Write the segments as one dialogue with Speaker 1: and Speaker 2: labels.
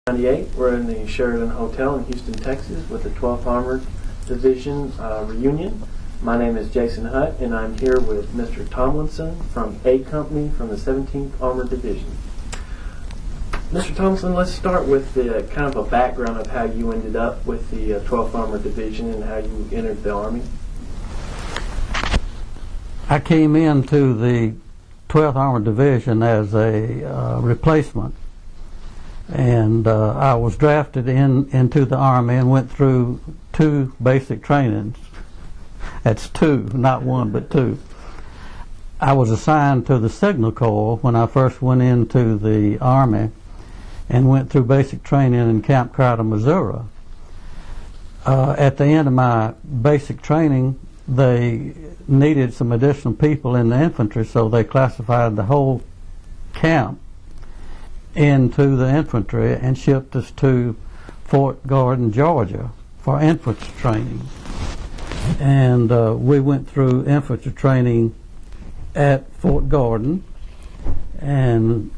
Speaker 1: 98. We're in the Sheraton Hotel in Houston, Texas with the 12th Armored Division reunion. My name is Jason Hutt, and I'm here with Mr. Tomlinson from A Company from the 17th Armored Division. Mr. Tomlinson, let's start with the kind of a background of how you ended up with the 12th Armored Division and how you entered the Army.
Speaker 2: I came into the 12th Armored Division as a replacement, and I was drafted into the Army and went through 2 basic trainings. That's 2, not 1 but 2. I was assigned to the Signal Corps when I first went into the Army and went through basic training in Camp Crowder, Missouri. At the end of my basic training, they needed some additional people in the infantry, so they classified the whole camp into the infantry and shipped us to Fort Gordon, Georgia for infantry training. And we went through infantry training at Fort Gordon and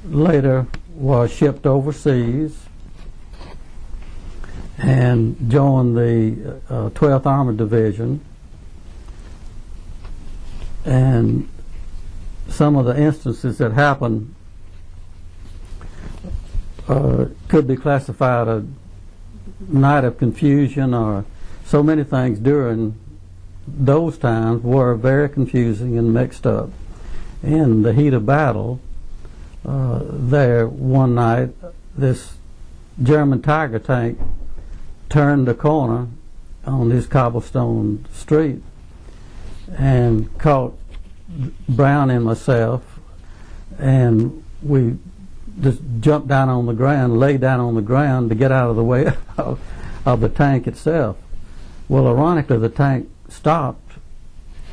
Speaker 2: later was shipped overseas and joined the 12th Armored Division. And some of the instances that happened could be classified a night of confusion, or so many things during those times were very confusing and mixed up. In the heat of battle, there one night, this German Tiger tank turned the corner on this cobblestone street and caught Brown and myself, and we just jumped down on the ground, laid down on the ground to get out of the way of the tank itself. Well, ironically, the tank stopped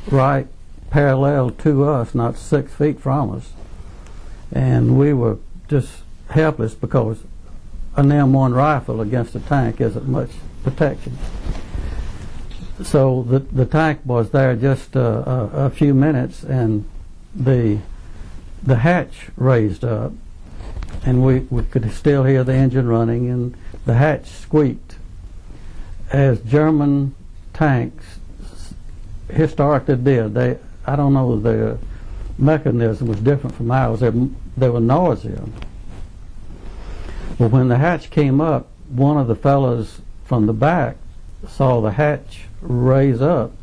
Speaker 2: right parallel to us, not 6 feet from us, and we were just helpless because an M1 rifle against a tank isn't much protection. So the tank was there just a few minutes, and the hatch raised up, and we could still hear the engine running, and the hatch squeaked. As German tanks historically did, I don't know, their mechanism was different from ours. They were noisier. Well, when the hatch came up, one of the fellows from the back saw the hatch raise up,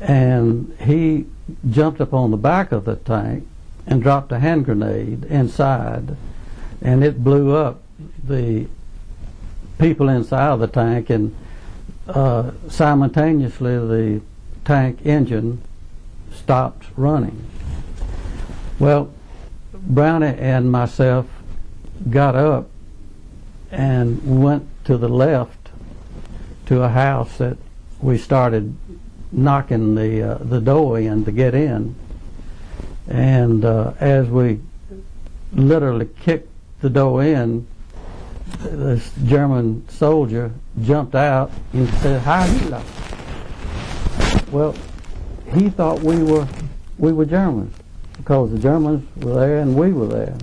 Speaker 2: and he jumped up on the back of the tank and dropped a hand grenade inside, and it blew up the people inside of the tank, and simultaneously the tank engine stopped running. Well, Brownie and myself got up and went to the left to a house that we started knocking the door in to get in, and as we literally kicked the door in, this German soldier jumped out and said, "Heil!" Well, he thought we were Germans because the Germans were there and we were there.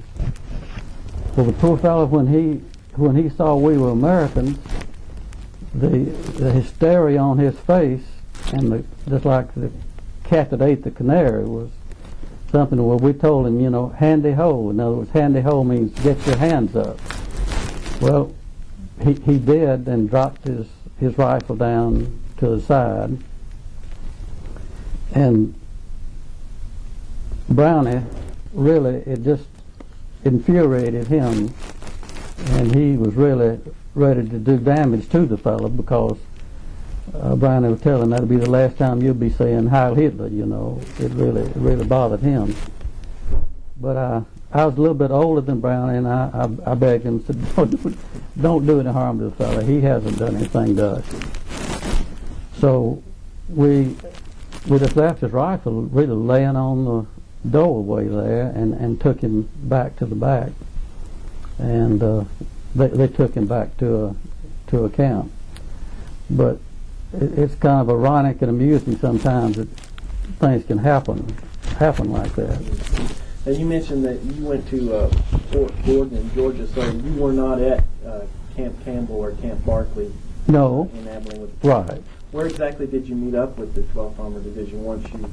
Speaker 2: Well, the poor fellow, when he saw we were Americans, the hysteria on his face, and just like the cat that ate the canary, was something where we told him, handy ho. In other words, handy ho means get your hands up. Well, he did, and dropped his rifle down to the side, and Brownie, really, it just infuriated him, and he was really ready to do damage to the fellow because Brownie was telling him that'll be the last time you'll be saying Heil Hitler. It really bothered him. But I was a little bit older than Brownie, and I begged him, said, don't do any harm to the fellow. He hasn't done anything to us. So we just left his rifle really laying on the doorway there, and took him back to the back, and they took him back to a camp. But it's kind of ironic and amusing sometimes that things can happen like that.
Speaker 1: Now you mentioned that you went to Fort Gordon in Georgia, so you were not at Camp Campbell or Camp Barkley
Speaker 2: No,
Speaker 1: in Abilene with
Speaker 2: right.
Speaker 1: Where exactly did you meet up with the 12th Armored Division once you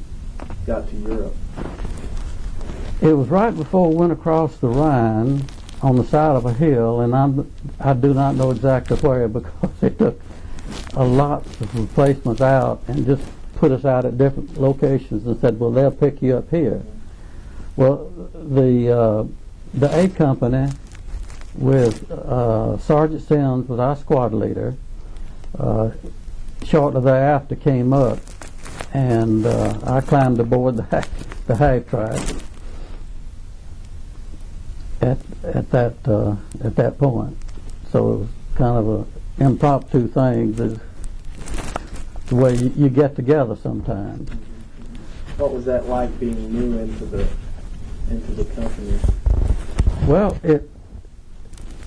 Speaker 1: got to Europe?
Speaker 2: It was right before we went across the Rhine on the side of a hill, and I do not know exactly where because they took a lot of replacements out and just put us out at different locations and said, well, they'll pick you up here. Well, the A Company with Sergeant Sims was our squad leader. Shortly thereafter came up, and I climbed aboard the half track at that point. So it was kind of a impromptu thing, the way you get together sometimes.
Speaker 1: What was that like being new into the company?
Speaker 2: Well, it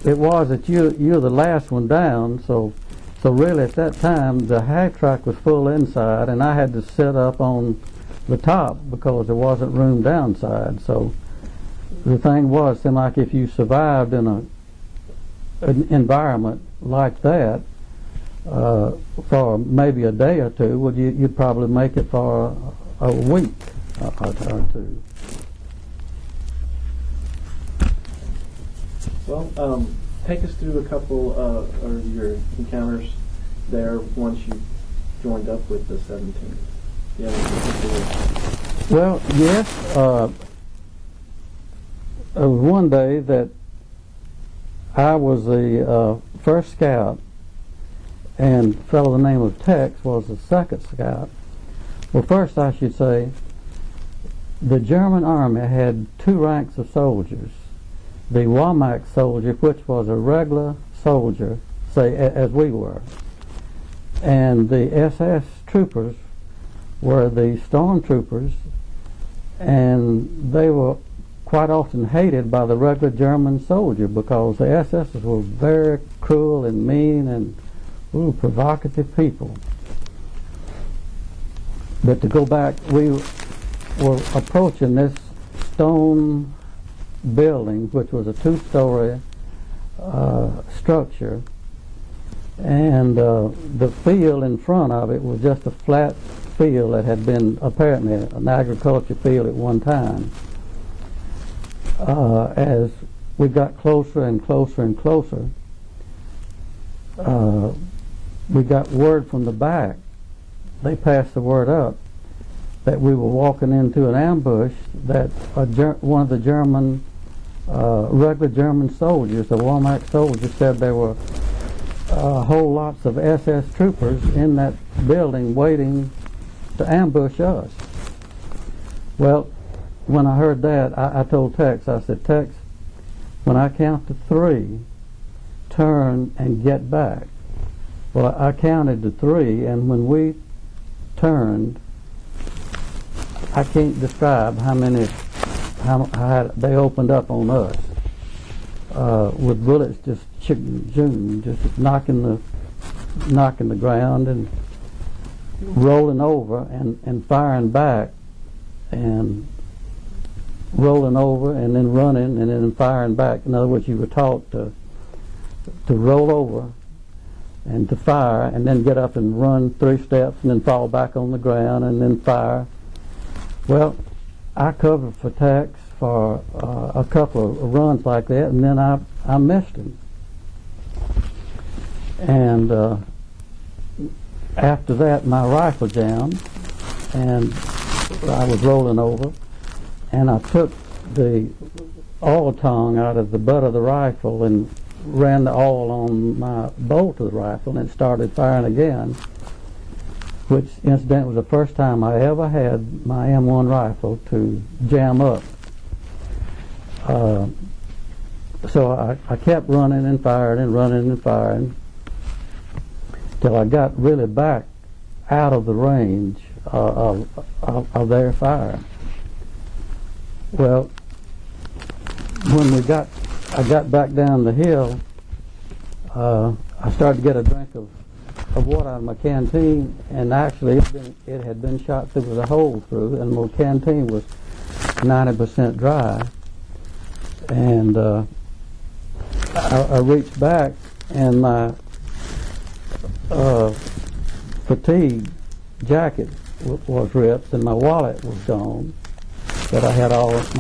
Speaker 2: was that you're the last one down, so really at that time the half track was full inside, and I had to sit up on the top because there wasn't room downside. So the thing was, seemed like if you survived in an environment like that for maybe a day or two, well, you'd probably make it for a week or two.
Speaker 1: Well, take us through a couple of your encounters there once you joined up with the 17th. Yeah.
Speaker 2: Well, yes. There was one day that I was the first scout, and a fellow by the name of Tex was the second scout. Well, first I should say the German army had two ranks of soldiers. The Wehrmacht soldier, which was a regular soldier, say as we were, and the SS troopers were the stormtroopers, and they were quite often hated by the regular German soldier because the SS's were very cruel and mean and provocative people. But to go back, we were approaching this stone building, which was a two-story structure, and the field in front of it was just a flat field that had been apparently an agriculture field at one time. As we got closer and closer and closer, we got word from the back. They passed the word up that we were walking into an ambush, that one of the German regular German soldiers, the Wehrmacht soldiers, said there were whole lots of SS troopers in that building waiting to ambush us. Well, when I heard that, I told Tex, I said, Tex, when I count to 3, turn and get back. Well, I counted to 3, and when we turned, I can't describe how they opened up on us with bullets just knocking the ground and rolling over and firing back and rolling over and then running and then firing back. In other words, you were taught to roll over and to fire and then get up and run 3 steps and then fall back on the ground and then fire. Well, I covered for Tex for a couple of runs like that, and then I missed him. And after that, my rifle jammed, and I was rolling over, and I took the oil tongue out of the butt of the rifle and ran the oil on my bolt of the rifle and started firing again, which incidentally was the first time I ever had my M1 rifle to jam up. So I kept running and firing and running and firing till I got really back out of the range of their fire. Well, when I got back down the hill, I started to get a drink of water out of my canteen, and actually it had been shot through with a hole through, and my canteen was 90% dry. And I reached back, and my fatigue jacket was ripped, and my wallet was gone. But I had all of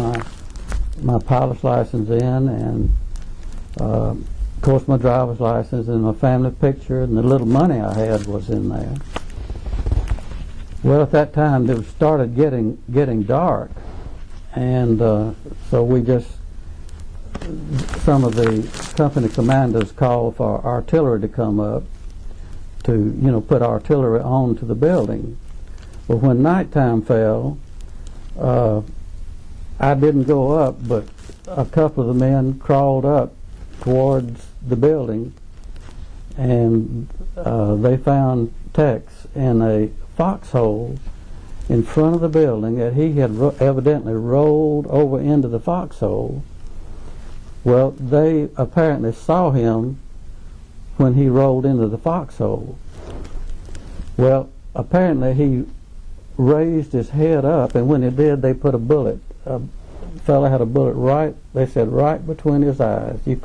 Speaker 2: my pilot's license in, and of course my driver's license and my family picture, and the little money I had was in there. Well, at that time it started getting dark, and so we just, some of the company commanders called for artillery to come up to, put artillery onto the building. Well, when nighttime fell, I didn't go up, but a couple of the men crawled up towards the building, and they found Tex in a foxhole in front of the building that he had evidently rolled over into the foxhole. Well, they apparently saw him when he rolled into the foxhole. Well, apparently he raised his head up, and when he did, they put a bullet. A fella had a bullet right between his eyes. They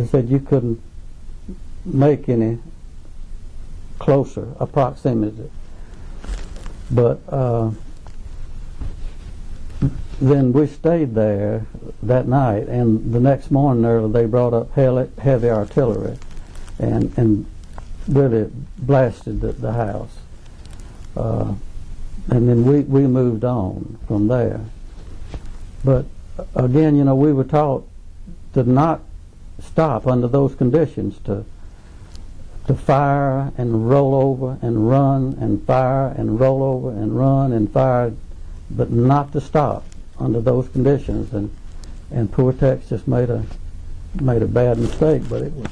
Speaker 2: said you couldn't make any closer a proximity. But then we stayed there that night, and the next morning early they brought up heavy artillery and really blasted the house. And then we moved on from there. But again, we were taught to not stop under those conditions, to fire and roll over and run and fire and roll over and run and fire, but not to stop under those conditions. And poor Tex just made a bad mistake, but it was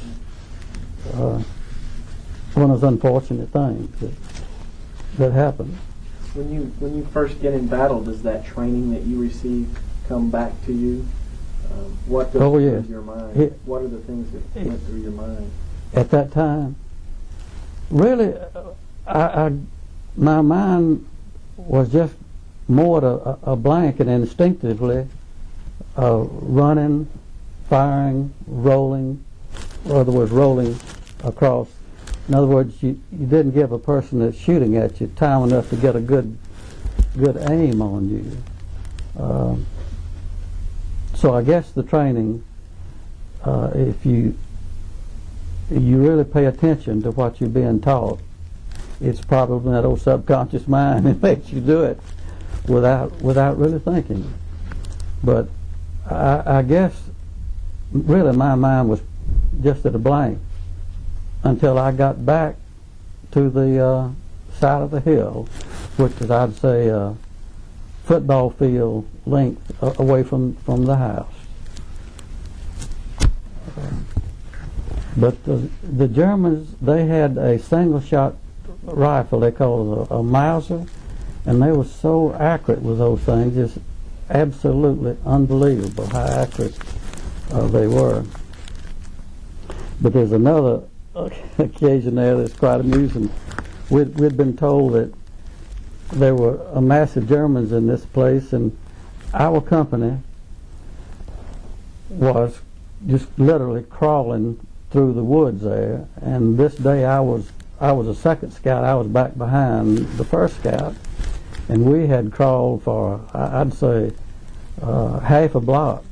Speaker 2: one of those unfortunate things that happened.
Speaker 1: When you first get in battle, does that training that you receive come back to you? What goes through your mind? What are the things that went through your mind?
Speaker 2: At that time, really, my mind was just more a blank, and instinctively running, firing, rolling, in other words, rolling across. In other words, you didn't give a person that's shooting at you time enough to get a good aim on you. So I guess the training, if you really pay attention to what you're being taught, it's probably that old subconscious mind that makes you do it without really thinking. But I guess really my mind was just at a blank until I got back to the side of the hill, which is, I'd say, a football field length away from the house. But the Germans, they had a single-shot rifle they called a Mauser, and they were so accurate with those things, just absolutely unbelievable how accurate they were. But there's another occasion there that's quite amusing. We'd been told that there were a mass of Germans in this place, and our company was just literally crawling through the woods there. And this day I was a second scout. I was back behind the first scout, and we had crawled for, I'd say, half a block.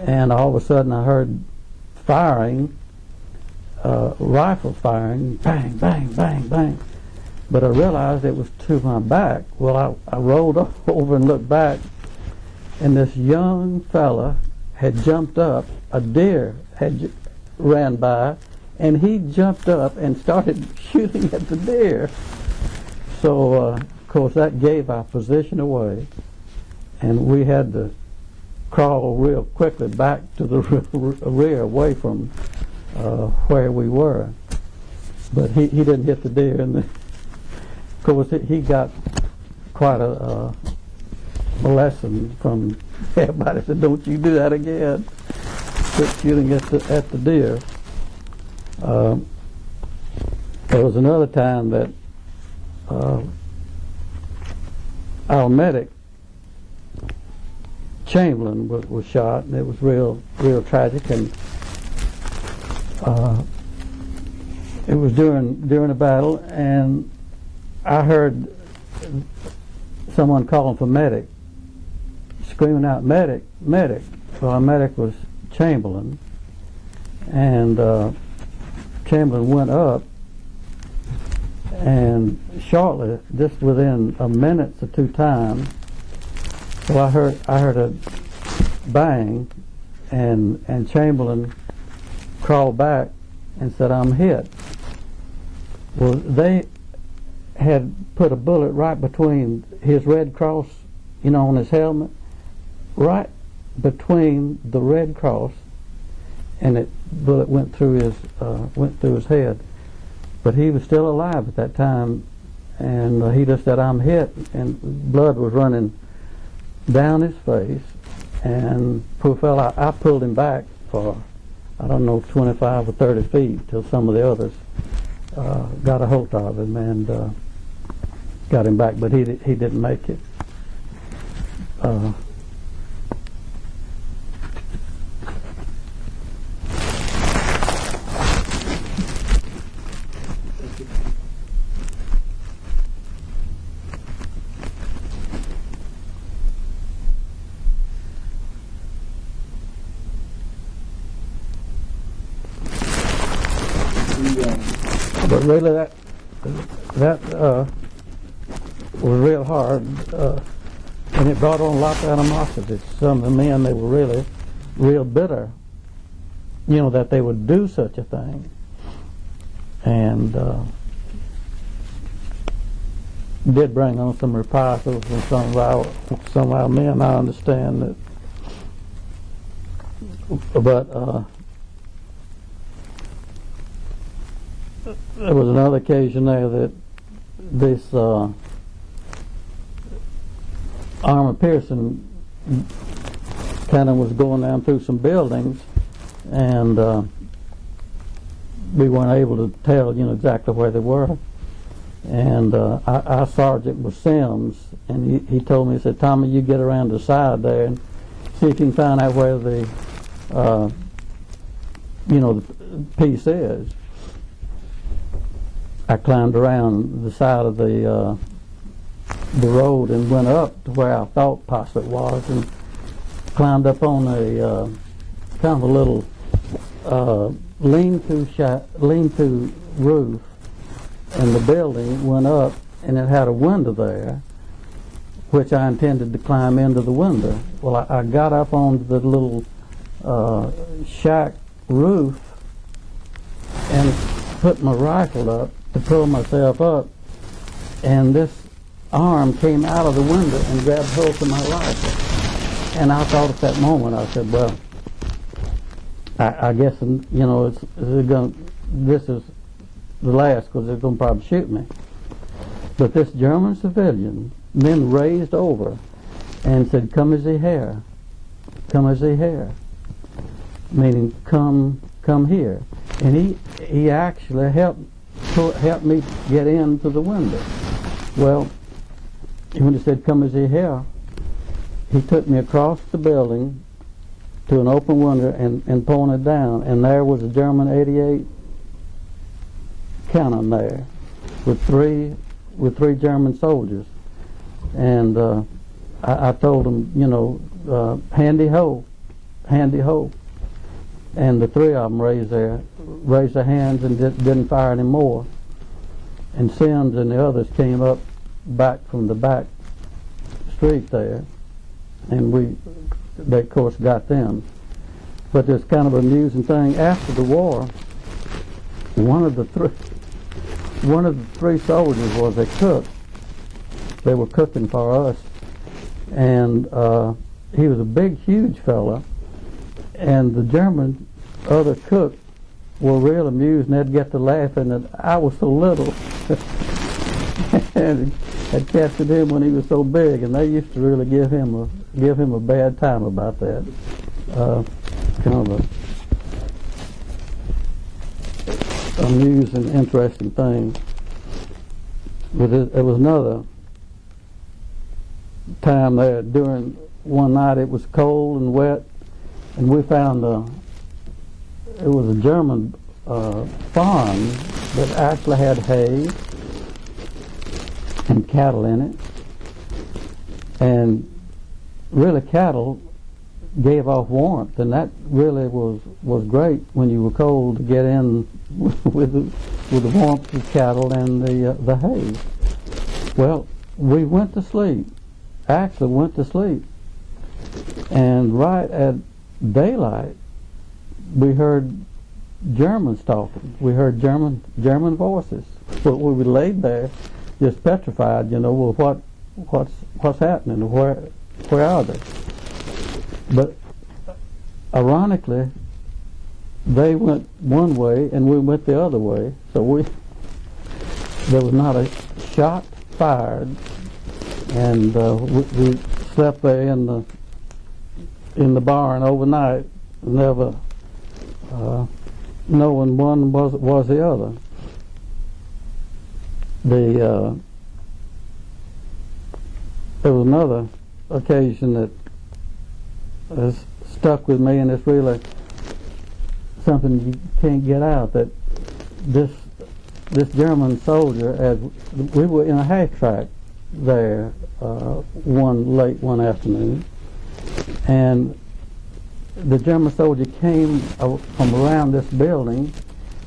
Speaker 2: And all of a sudden I heard firing, rifle firing, bang, bang, bang, bang. But I realized it was to my back. Well, I rolled over and looked back, and this young fella had jumped up. A deer had ran by, and he jumped up and started shooting at the deer. So, of course, that gave our position away, and we had to crawl real quickly back to the rear, away from where we were. But he didn't hit the deer, and of course he got quite a lesson from everybody. Said, "Don't you do that again. Quit shooting at the deer." There was another time that our medic Chamberlain was shot, and it was real tragic. And it was during a battle, and I heard someone calling for medic, screaming out, "Medic, medic!" Well, our medic was Chamberlain, and Chamberlain went up, and shortly, just within a minute or two time, well, I heard a bang, and Chamberlain crawled back and said, "I'm hit." Well, they had put a bullet right between his Red Cross, on his helmet, right between the Red Cross, and the bullet went through his head. But he was still alive at that time, and he just said, "I'm hit," and blood was running down his face. And poor fellow, I pulled him back for, I don't know, 25 or 30 feet till some of the others got a hold of him and got him back, but he didn't make it. But really, that was real hard, and it brought on a lot of animosity. Some of the men, they were really real bitter, that they would do such a thing, and did bring on some reprisals from some of our men. I understand that, but there was another occasion there that this Armour Pearson kind of was going down through some buildings, and we weren't able to tell, exactly where they were. And our sergeant was Sims, and he told me, he said, "Tommy, you get around the side there and see if you can find out where the the piece is." I climbed around the side of the road and went up to where I thought possibly it was, and climbed up on a kind of a little lean-to roof, and the building went up, and it had a window there, which I intended to climb into the window. Well, I got up on the little shack roof and put my rifle up to pull myself up, and this arm came out of the window and grabbed hold of my rifle. And I thought at that moment, I said, well, I guess, this is the last, because they're going to probably shoot me. But this German civilian then raised over and said, "Come as he here, come as he here," meaning come here. And he actually helped me get into the window. Well, when he said, "Come as he here," he took me across the building to an open window and pointed down, and there was a German 88 cannon there with three German soldiers. And I told them, handy ho, handy ho. And the three of them raised their hands and didn't fire anymore. And Sims and the others came up back from the back street there, and they of course got them. But there's kind of an amusing thing. After the war, one of the three soldiers was a cook. They were cooking for us, and he was a big, huge fella. And the German other cook were real amused, and they'd get to laughing that I was so little, and had captured him when he was so big, and they used to really give him a bad time about that. Kind of a amusing, interesting thing. But it was another time there during one night. It was cold and wet, and we found it was a German farm that actually had hay and cattle in it, and really cattle gave off warmth, and that really was great when you were cold to get in with the warmth of cattle and the hay. Well, we went to sleep. Actually went to sleep, and right at daylight we heard Germans talking. We heard German voices. But we were laid there, just petrified. Well, what's happening? Where are they? But ironically, they went one way and we went the other way. So there was not a shot fired, and we slept there in the barn overnight, never knowing one was the other. There was another occasion that has stuck with me, and it's really something you can't get out. That this German soldier, as we were in a half track there one afternoon, and the German soldier came from around this building,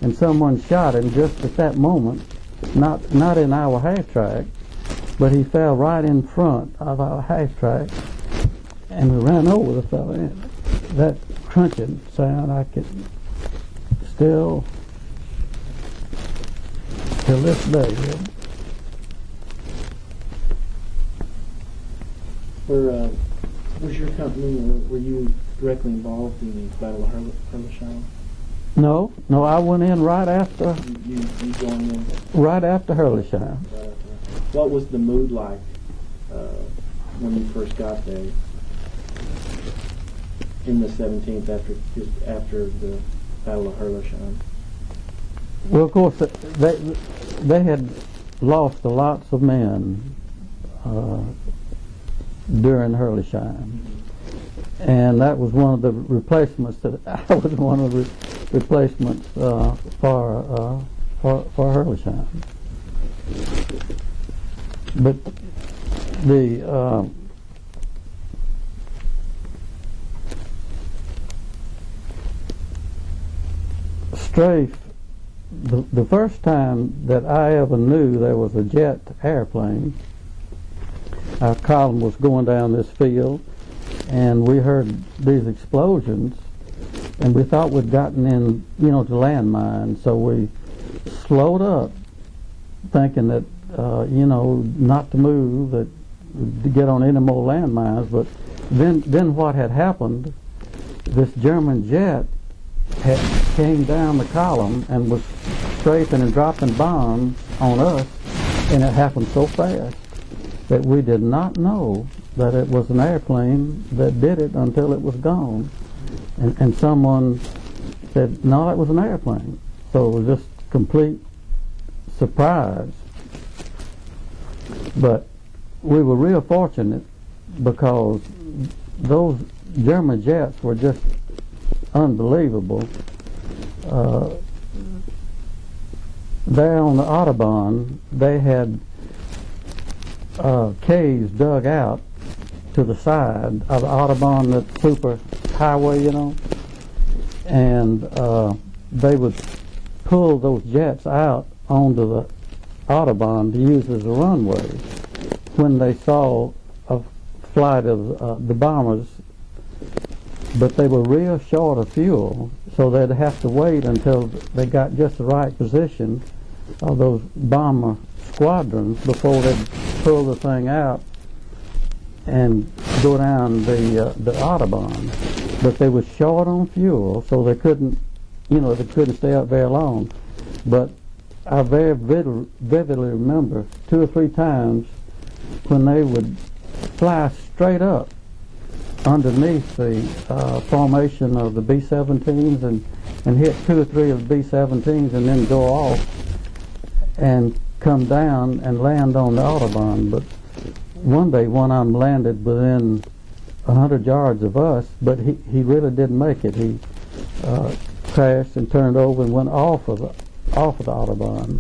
Speaker 2: and someone shot him just at that moment. Not in our half track, but he fell right in front of our half track, and we ran over the fellow. And that crunching sound, I can still, till this day.
Speaker 1: Was your company, or were you directly involved in the Battle of Herlisheim?
Speaker 2: No, I went in right after.
Speaker 1: You joined in?
Speaker 2: Right after Herlisheim.
Speaker 1: Right after. What was the mood like when you first got there in the 17th, after the Battle of Herlisheim?
Speaker 2: Well, of course, they had lost lots of men during Herlisheim, and that was one of the replacements. That I was one of the replacements for Herlisheim. But the strafe, the first time that I ever knew there was a jet airplane, our column was going down this field, and we heard these explosions, and we thought we'd gotten in, to landmines, so we slowed up, thinking that, not to move, that to get on any more landmines. But then what had happened? This German jet came down the column and was strafing and dropping bombs on us, and it happened so fast that we did not know that it was an airplane that did it until it was gone. And someone said, no, that was an airplane. So it was just complete surprise. But we were real fortunate because those German jets were just unbelievable. There on the Autobahn, they had caves dug out to the side of the Autobahn, that super highway, and they would pull those jets out onto the Autobahn to use as a runway when they saw a flight of the bombers, but they were real short of fuel, so they'd have to wait until they got just the right position of those bomber squadrons before they'd pull the thing out and go down the Autobahn. But they were short on fuel, so they couldn't stay up very long. But I very vividly remember 2 or 3 times when they would fly straight up underneath the formation of the B-17s and hit 2 or 3 of the B-17s and then go off and come down and land on the Autobahn. But one day one of them landed within 100 yards of us, but he really didn't make it. He crashed and turned over and went off of the Autobahn.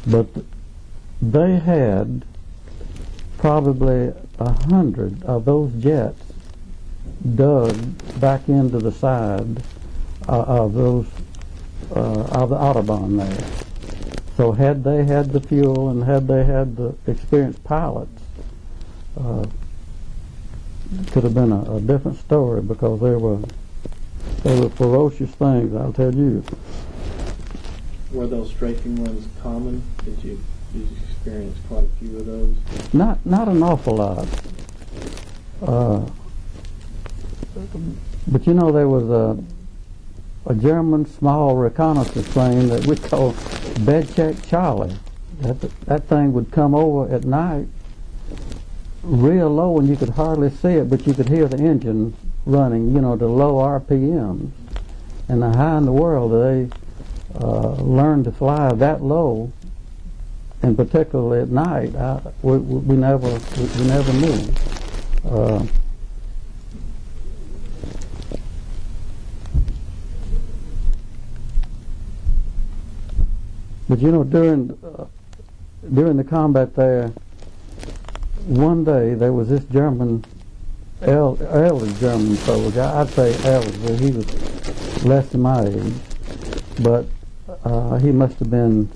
Speaker 2: But they had probably 100 of those jets dug back into the side of the Autobahn there. So had they had the fuel and had they had the experienced pilots, could have been a different story, because they were ferocious things, I'll tell you.
Speaker 1: Were those strafing runs common? Did you experience quite a few of those?
Speaker 2: Not an awful lot. But you know, there was a German small reconnaissance plane that we called Bed Check Charlie. That thing would come over at night real low and you could hardly see it, but you could hear the engine running, you know, to low RPMs. And how in the world they learned to fly that low, and particularly at night, we never knew. But you know, during the combat there, one day there was this German, elderly German soldier. I'd say elderly. He was less than my age, but he must have been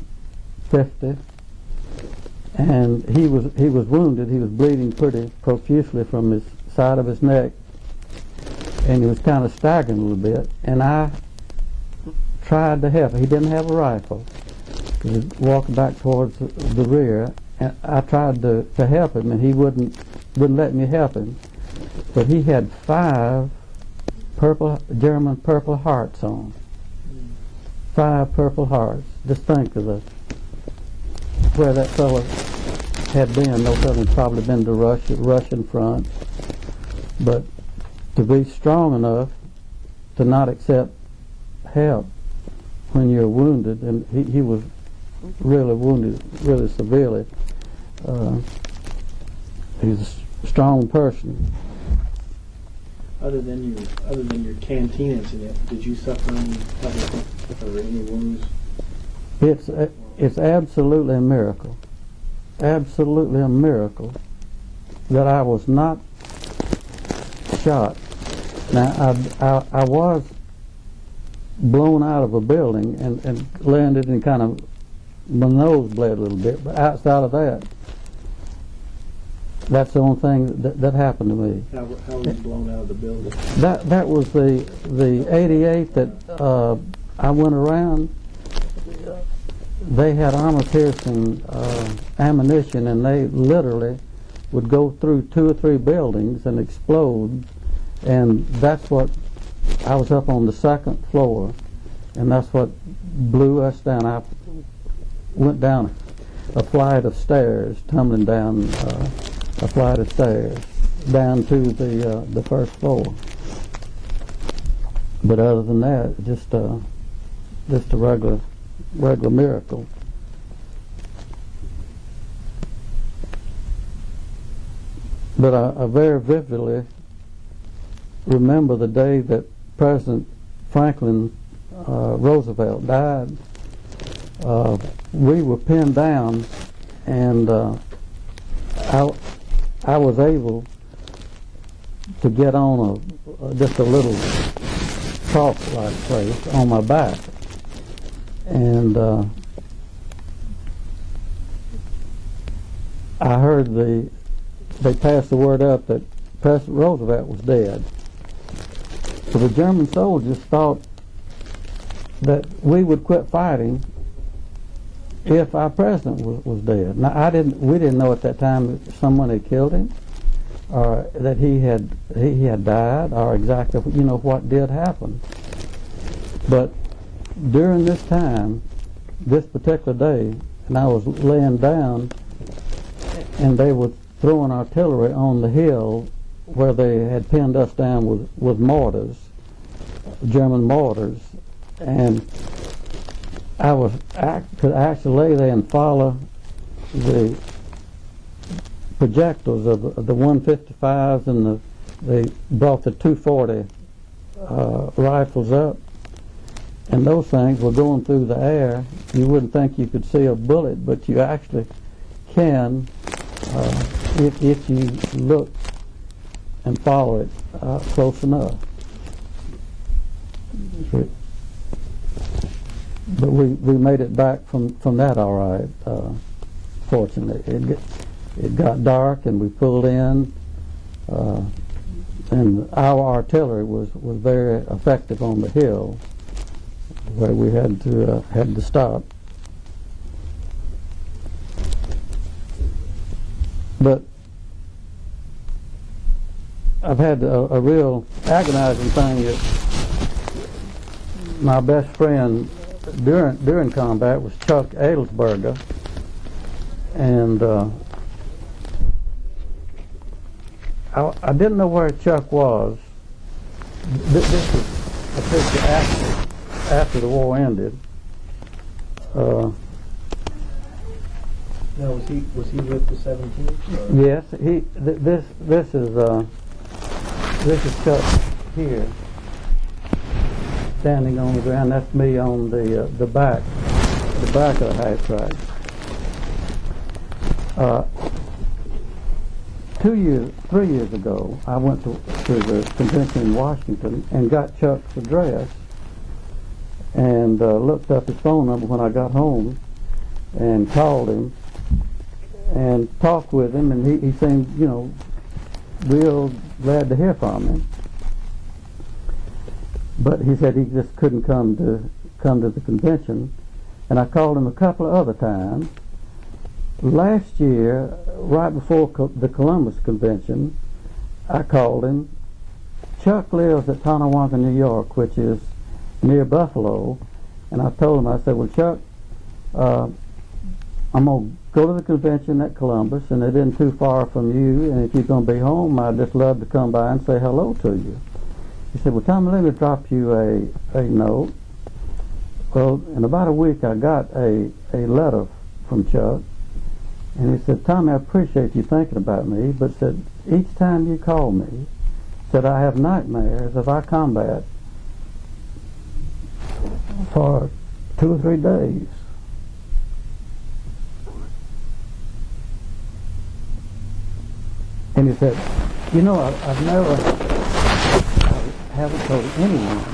Speaker 2: 50. And he was wounded. He was bleeding pretty profusely from his side of his neck, and he was kind of staggering a little bit. And I tried to help him. He didn't have a rifle. He was walking back towards the rear, and I tried to help him, and he wouldn't let me help him. But he had 5 German Purple Hearts on. 5 Purple Hearts. Just think of where that fellow had been. No fellow had probably been to Russian front. But to be strong enough to not accept help when you're wounded, and he was really wounded, really severely. He's a strong person.
Speaker 1: Other than your canteen incident, did you suffer any wounds?
Speaker 2: It's absolutely a miracle. Absolutely a miracle that I was not shot. Now I was blown out of a building and landed and kind of, my nose bled a little bit, but outside of that, that's the only thing that happened to me.
Speaker 1: How were you blown out of the building?
Speaker 2: That was the 88 that I went around. They had armor-piercing ammunition, and they literally would go through 2 or 3 buildings and explode. And that's what, I was up on the 2nd floor, and that's what blew us down. I went down a flight of stairs, tumbling down a flight of stairs down to the 1st floor. But other than that, just a regular miracle. But I very vividly remember the day that President Franklin Roosevelt died. We were pinned down, and I was able to get on just a little trough-like place on my back, and I heard they passed the word up that President Roosevelt was dead. So the German soldiers thought that we would quit fighting if our president was dead. Now we didn't know at that time that someone had killed him, or that he had died, or exactly what did happen. But during this time, this particular day, and I was laying down, and they were throwing artillery on the hill where they had pinned us down with mortars, German mortars, and I could actually lay there and follow the projectiles of the 155s and they brought the 240 rifles up, and those things were going through the air. You wouldn't think you could see a bullet, but you actually can if you look and follow it close enough. But we made it back from that all right. Fortunately, it got dark and we pulled in, and our artillery was very effective on the hill where we had to stop. But I've had a real agonizing thing that my best friend during combat was Chuck Adelsberger, and I didn't know where Chuck was. This was a picture after the war ended.
Speaker 1: Now, was he with the 17th?
Speaker 2: Yes, this is Chuck here, standing on the ground. That's me on the back of the half track. 3 years ago, I went to the convention in Washington and got Chuck's address and looked up his phone number when I got home and called him and talked with him, and he seemed, real glad to hear from him. But he said he just couldn't come to the convention, and I called him a couple of other times. Last year, right before the Columbus Convention, I called him. Chuck lives at Tonawanda, New York, which is near Buffalo, and I told him, I said, well, Chuck, I'm going to go to the convention at Columbus, and it isn't too far from you, and if you're going to be home, I'd just love to come by and say hello to you. He said, well, Tommy, let me drop you a note. Well, in about a week, I got a letter from Chuck, and he said, Tommy, I appreciate you thinking about me, but said, each time you call me, said, I have nightmares if I combat for 2 or 3 days. And he said, I haven't told anyone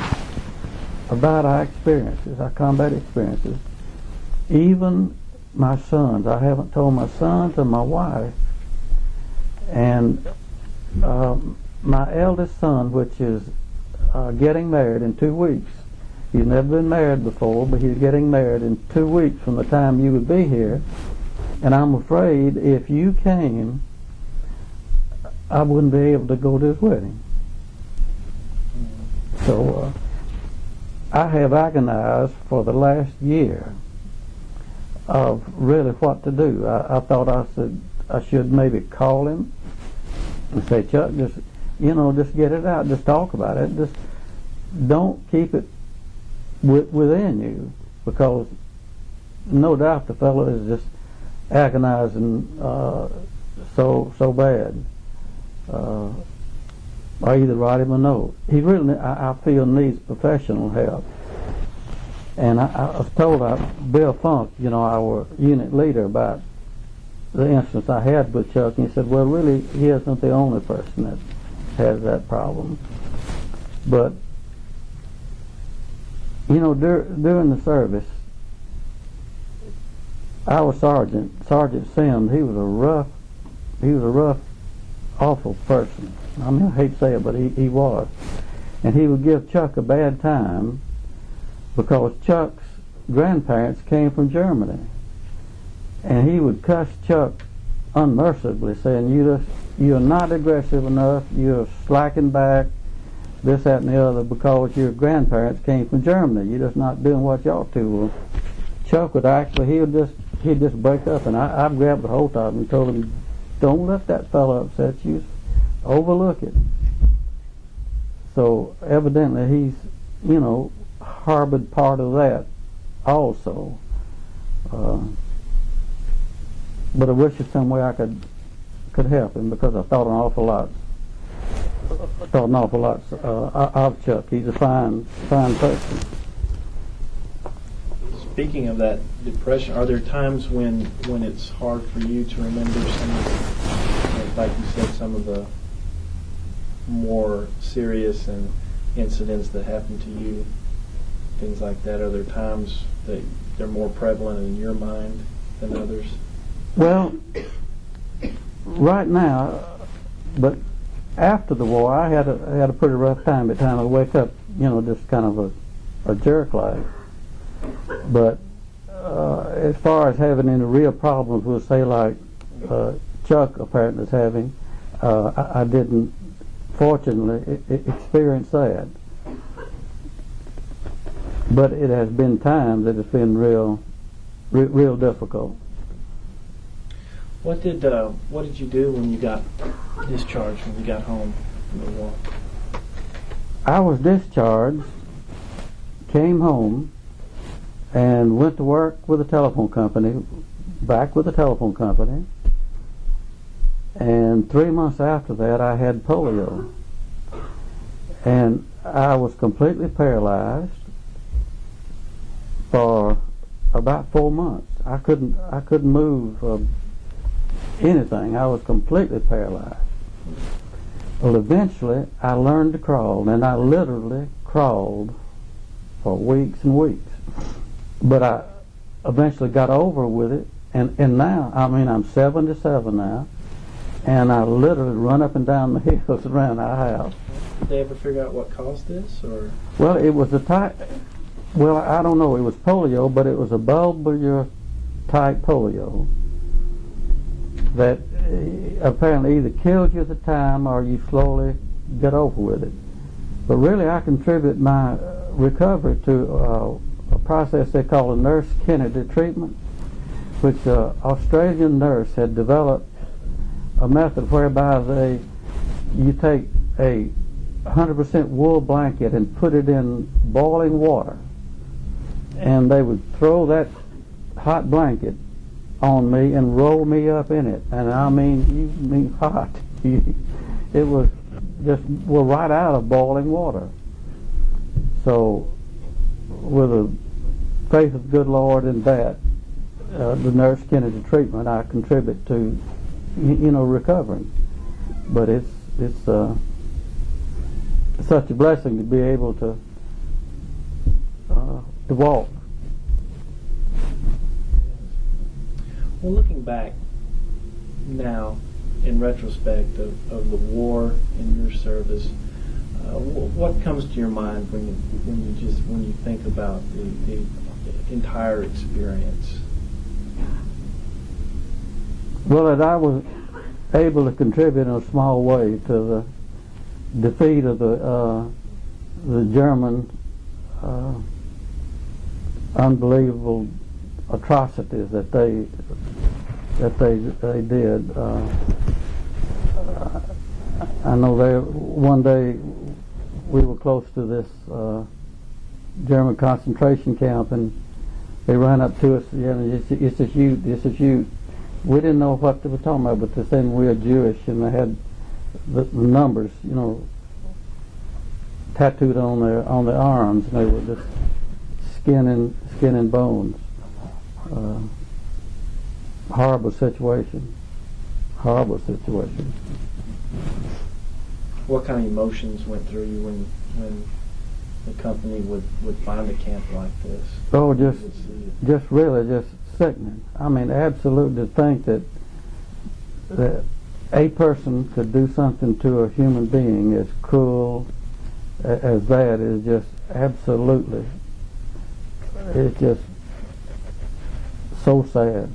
Speaker 2: about our experiences, our combat experiences. Even my sons, I haven't told my sons or my wife. And my eldest son, which is getting married in 2 weeks, he's never been married before, but he's getting married in 2 weeks from the time you would be here. And I'm afraid if you came, I wouldn't be able to go to his wedding. So I have agonized for the last year of really what to do. I thought I should maybe call him and say, Chuck, just get it out, just talk about it. Just don't keep it within you, because no doubt the fellow is just agonizing so bad. I either write him a note. He really, I feel, needs professional help. And I was told by Bill Funk, our unit leader, about the instance I had with Chuck, and he said, well, really, he isn't the only person that has that problem. But, during the service, our Sergeant Sims, he was a rough, awful person. I mean, I hate to say it, but he was. And he would give Chuck a bad time because Chuck's grandparents came from Germany. And he would cuss Chuck unmercifully, saying, you're not aggressive enough, you're slacking back, this, that, and the other, because your grandparents came from Germany. You're just not doing what you ought to. Well, Chuck would actually, he'd just break up, and I grabbed the hold of him and told him, don't let that fellow upset you. Overlook it. So evidently he's, harbored part of that also. But I wish there's some way I could help him, because I thought an awful lot thought an awful lot of Chuck. He's a fine person.
Speaker 1: Speaking of that depression, are there times when it's hard for you to remember some of the, like you said, some of the more serious and incidents that happened to you, things like that? Are there times that they're more prevalent in your mind than others?
Speaker 2: Well, right now, but after the war, I had a pretty rough time. At time I wake up, just kind of a jerk like. But as far as having any real problems with, say, like Chuck apparently is having, I didn't, fortunately, experience that. But it has been times that it's been real difficult.
Speaker 1: What did you do when you got discharged, when you got home from the war?
Speaker 2: I was discharged, came home, and went to work with a telephone company, back with a telephone company. And 3 months after that, I had polio. And I was completely paralyzed for about 4 months. I couldn't move anything. I was completely paralyzed. Well, eventually, I learned to crawl, and I literally crawled for weeks and weeks. But I eventually got over with it, and now, I'm 77 now, and I literally run up and down the hills around our house.
Speaker 1: Did they ever figure out what caused this, or?
Speaker 2: Well, it was I don't know, it was polio, but it was a bulbar type polio that apparently either kills you at the time or you slowly get over with it. But really, I contribute my recovery to a process they call a nurse Kennedy treatment, which an Australian nurse had developed a method whereby you take a 100% wool blanket and put it in boiling water, and they would throw that hot blanket on me and roll me up in it, and you mean hot. It was just right out of boiling water. So with the faith of the good Lord in that, the nurse Kennedy treatment, I contribute to, recovering. But it's such a blessing to be able to walk.
Speaker 1: Well, looking back now, in retrospect of the war and your service, what comes to your mind when you think about the entire experience?
Speaker 2: Well, that I was able to contribute in a small way to the defeat of the German unbelievable atrocities that they did. I know one day we were close to this German concentration camp, and they ran up to us, it's a shoot. We didn't know what they were talking about, but they said we were Jewish, and they had the numbers, tattooed on their arms, and they were just skin and bones. Horrible situation.
Speaker 1: What kind of emotions went through you when the company would find a camp like this?
Speaker 2: Oh, just sickening. Absolutely, to think that a person could do something to a human being as cruel as that is just absolutely, it's just so sad.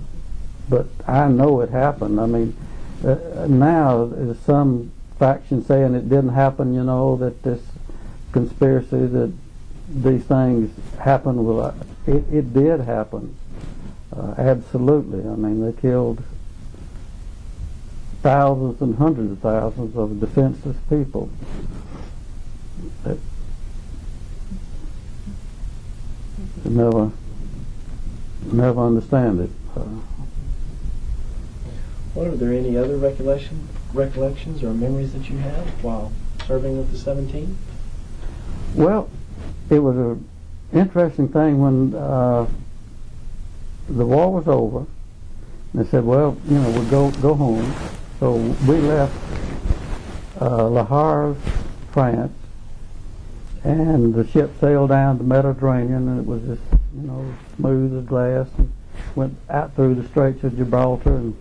Speaker 2: But I know it happened. Now there's some faction saying it didn't happen, that this conspiracy, that these things happened. Well, it did happen. Absolutely. They killed thousands and hundreds of thousands of defenseless people. Never understand it.
Speaker 1: What are there any other recollections or memories that you have while serving with the 17th?
Speaker 2: Well, it was an interesting thing when the war was over. They said, well, we'll go home. So we left Le Havre, France, and the ship sailed down the Mediterranean, and it was just, smooth as glass, and went out through the Straits of Gibraltar, and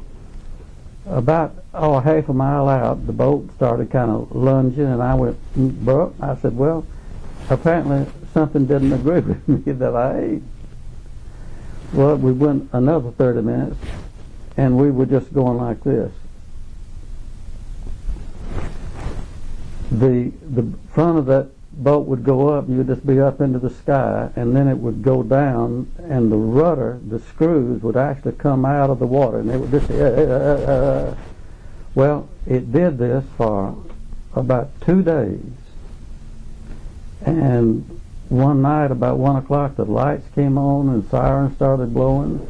Speaker 2: about half a mile out, the boat started kind of lunging, and I went, bro. I said, well, apparently something didn't agree with me that I ate. Well, we went another 30 minutes, and we were just going like this. The front of that boat would go up, and you'd just be up into the sky, and then it would go down, and the rudder, the screws, would actually come out of the water, and they would just well, it did this for about 2 days, and one night about 1 o'clock the lights came on and sirens started blowing.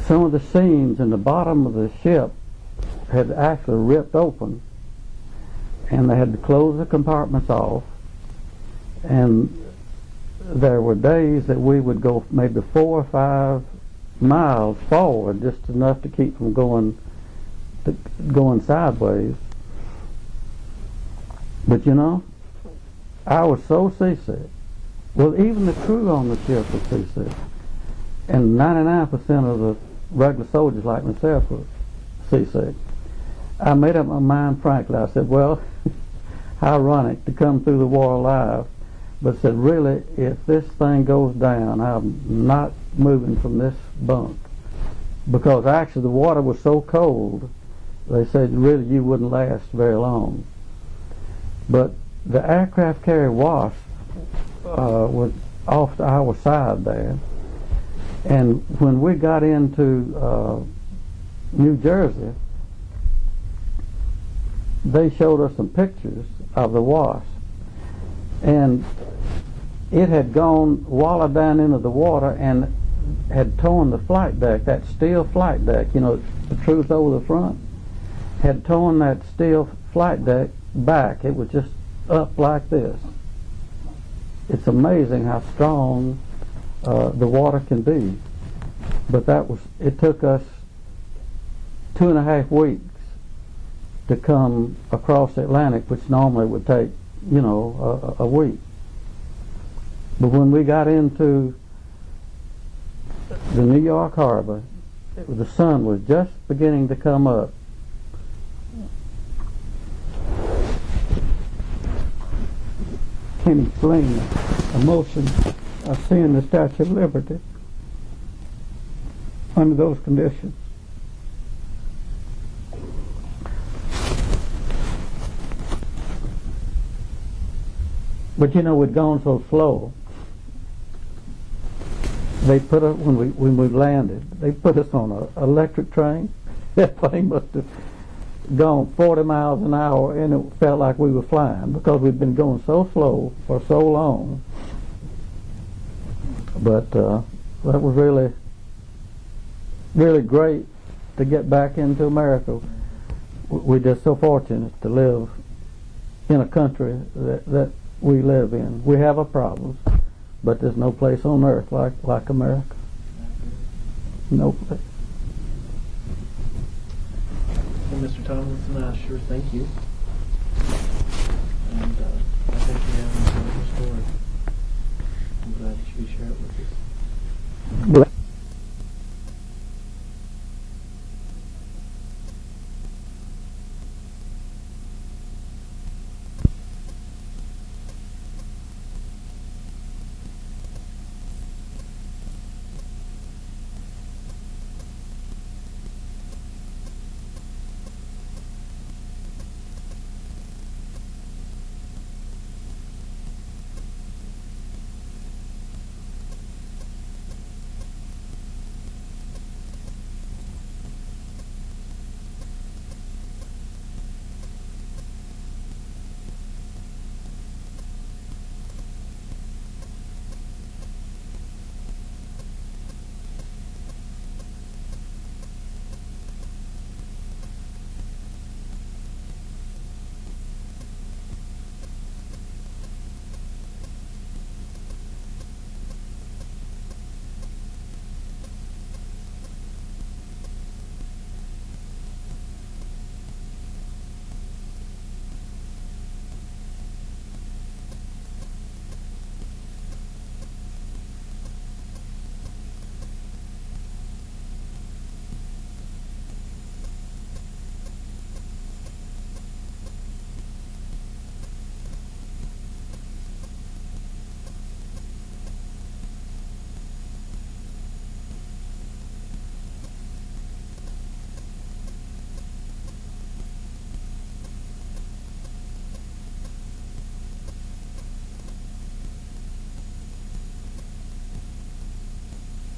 Speaker 2: Some of the seams in the bottom of the ship had actually ripped open, and they had to close the compartments off, and there were days that we would go maybe 4 or 5 miles forward, just enough to keep from going sideways. But I was so seasick. Well, even the crew on the ship was seasick, and 99% of the regular soldiers like myself were seasick. I made up my mind, frankly. I said, well, how ironic to come through the war alive, but said, really, if this thing goes down, I'm not moving from this bunk. Because actually the water was so cold, they said, really, you wouldn't last very long. But the aircraft carrier Wasp was off to our side there, and when we got into New Jersey, they showed us some pictures of the Wasp, and it had wallowed down into the water and had torn the flight deck, that steel flight deck, the truth over the front, had torn that steel flight deck back. It was just up like this. It's amazing how strong the water can be. But it took us 2.5 weeks to come across the Atlantic, which normally would take, a week. But when we got into the New York harbor, the sun was just beginning to come up. Can't explain the emotion of seeing the Statue of Liberty under those conditions. But we'd gone so slow. They put us, when we landed, they put us on an electric train. That plane must have gone 40 miles an hour, and it felt like we were flying because we'd been going so slow for so long. But that was really, really great to get back into America. We're just so fortunate to live in a country that we live in. We have our problems, but there's no place on earth like America. No place.
Speaker 1: Well, Mr. Tomlinson, I sure thank you. And I think you have a wonderful story. I'm glad that you shared it with us.